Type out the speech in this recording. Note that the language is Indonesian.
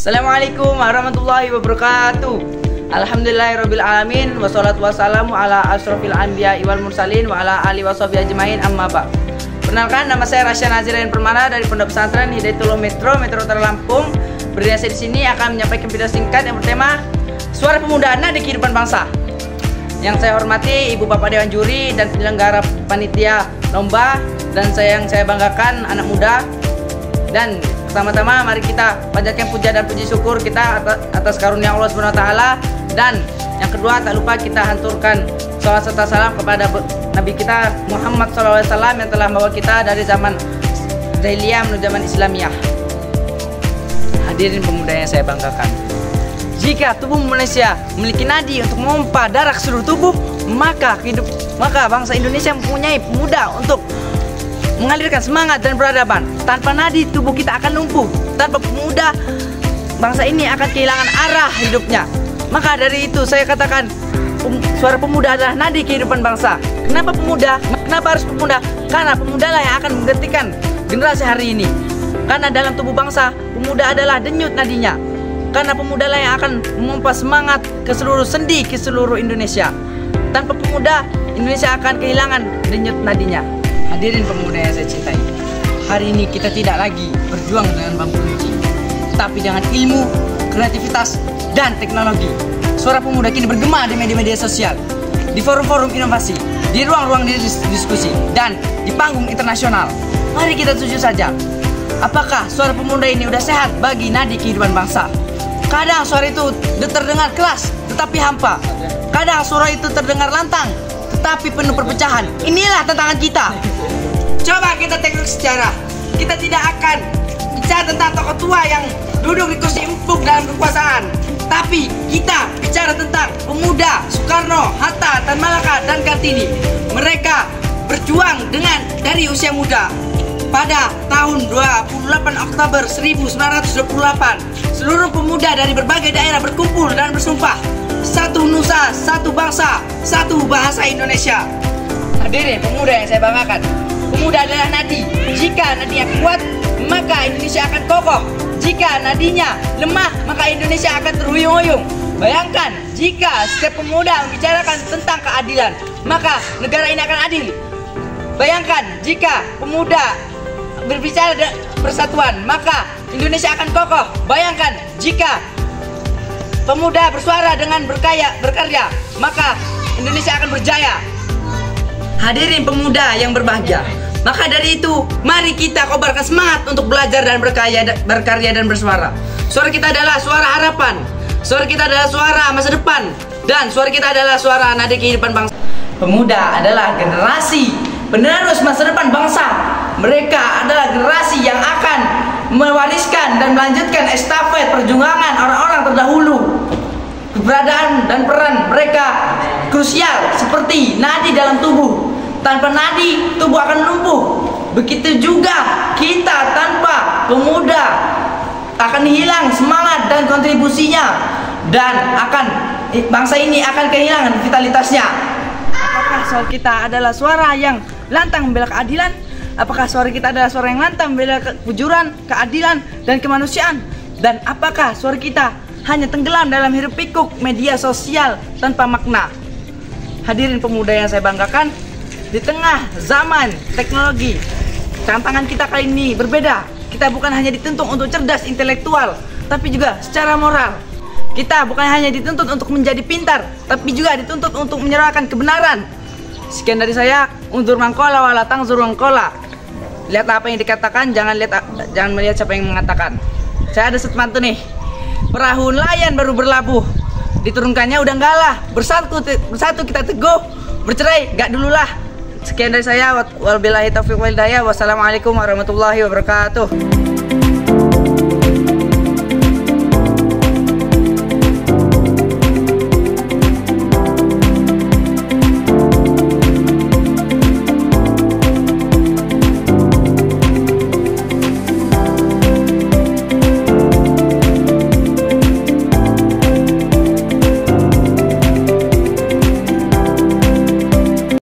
Assalamualaikum warahmatullahi wabarakatuh. Alhamdulillahirabbil alamin wassalatu wassalamu ala asrofil anbiya wal mursalin wa ala alihi washabihi ajmain amma ba'd. Perkenalkan, nama saya Rasya Nazirain Permana dari Pondok Pesantren Hidayatullah Metro Utara Lampung. Berdiri di sini akan menyampaikan video singkat yang bertema Suara Pemuda di Kehidupan Bangsa. Yang saya hormati Ibu Bapak Dewan Juri dan penyelenggara panitia lomba, dan yang saya banggakan anak muda. Dan pertama-tama mari kita panjatkan puja dan puji syukur kita atas karunia Allah SWT. Dan yang kedua, tak lupa kita hanturkan salawat serta salam kepada Nabi kita Muhammad SAW yang telah membawa kita dari zaman jahiliyah menuju zaman Islamiyah. Hadirin pemuda yang saya banggakan, jika tubuh Malaysia memiliki nadi untuk memompa darah ke seluruh tubuh, maka bangsa Indonesia mempunyai pemuda untuk mengalirkan semangat dan peradaban. Tanpa nadi, tubuh kita akan lumpuh. Tanpa pemuda, bangsa ini akan kehilangan arah hidupnya. Maka dari itu saya katakan, suara pemuda adalah nadi kehidupan bangsa. Kenapa pemuda? Kenapa harus pemuda? Karena pemuda lah yang akan menggantikan generasi hari ini. Karena dalam tubuh bangsa, pemuda adalah denyut nadinya. Karena pemuda lah yang akan memompa semangat ke seluruh sendi, ke seluruh Indonesia. Tanpa pemuda, Indonesia akan kehilangan denyut nadinya. Hadirin pemuda yang saya cintai, hari ini kita tidak lagi berjuang dengan bambu runcing, tapi dengan ilmu, kreativitas, dan teknologi. Suara pemuda kini bergema di media-media sosial, di forum-forum inovasi, di ruang-ruang diskusi, dan di panggung internasional. Mari kita tuju saja, apakah suara pemuda ini udah sehat bagi nadi kehidupan bangsa? Kadang suara itu terdengar keras, tetapi hampa. Kadang suara itu terdengar lantang, tetapi penuh perpecahan. Inilah tantangan kita. Coba kita tengok sejarah. Kita tidak akan bicara tentang tokoh tua yang duduk di kursi empuk dalam kekuasaan, tapi kita bicara tentang pemuda Soekarno, Hatta, Tan Malaka, dan Kartini. Mereka berjuang dari usia muda. Pada tahun 28 Oktober 1928, seluruh pemuda dari berbagai daerah berkumpul dan bersumpah, satu nusa, satu bangsa, satu bahasa Indonesia. Hadirin pemuda yang saya banggakan, pemuda adalah nadi. Jika nadinya kuat, maka Indonesia akan kokoh. Jika nadinya lemah, maka Indonesia akan terhuyung-huyung. Bayangkan, jika setiap pemuda membicarakan tentang keadilan, maka negara ini akan adil. Bayangkan, jika pemuda berbicara persatuan, maka Indonesia akan kokoh. Bayangkan, jika pemuda bersuara dengan berkarya, maka Indonesia akan berjaya. Hadirin pemuda yang berbahagia, maka dari itu mari kita kobarkan semangat untuk belajar dan berkarya dan bersuara. Suara kita adalah suara harapan, suara kita adalah suara masa depan, dan suara kita adalah suara nadi kehidupan bangsa. Pemuda adalah generasi penerus masa depan bangsa. Mereka adalah generasi yang akan mewariskan dan melanjutkan estafet perjuangan orang-orang terdahulu. Keberadaan dan peran mereka krusial seperti nadi dalam tubuh. Tanpa nadi, tubuh akan lumpuh. Begitu juga kita tanpa pemuda akan hilang semangat dan kontribusinya, dan bangsa ini akan kehilangan vitalitasnya. Apakah suara kita adalah suara yang lantang membela keadilan? Apakah suara kita adalah suara yang lantang membela kejujuran, keadilan, dan kemanusiaan? Dan apakah suara kita hanya tenggelam dalam hiruk pikuk media sosial tanpa makna? Hadirin pemuda yang saya banggakan, di tengah zaman teknologi, tantangan kita kali ini berbeda. Kita bukan hanya dituntut untuk cerdas intelektual, tapi juga secara moral. Kita bukan hanya dituntut untuk menjadi pintar, tapi juga dituntut untuk menyerahkan kebenaran. Sekian dari saya. Unzur mangkola wala tangzur mangkola. Lihat apa yang dikatakan, jangan melihat siapa yang mengatakan. Saya ada setmantu nih. Perahu nelayan baru berlabuh, diturunkannya udah enggak lah. Bersatu kita teguh, bercerai gak dululah. Sekian dari saya. Wabillahi taufiq wal hidayah. Wassalamualaikum warahmatullahi wabarakatuh.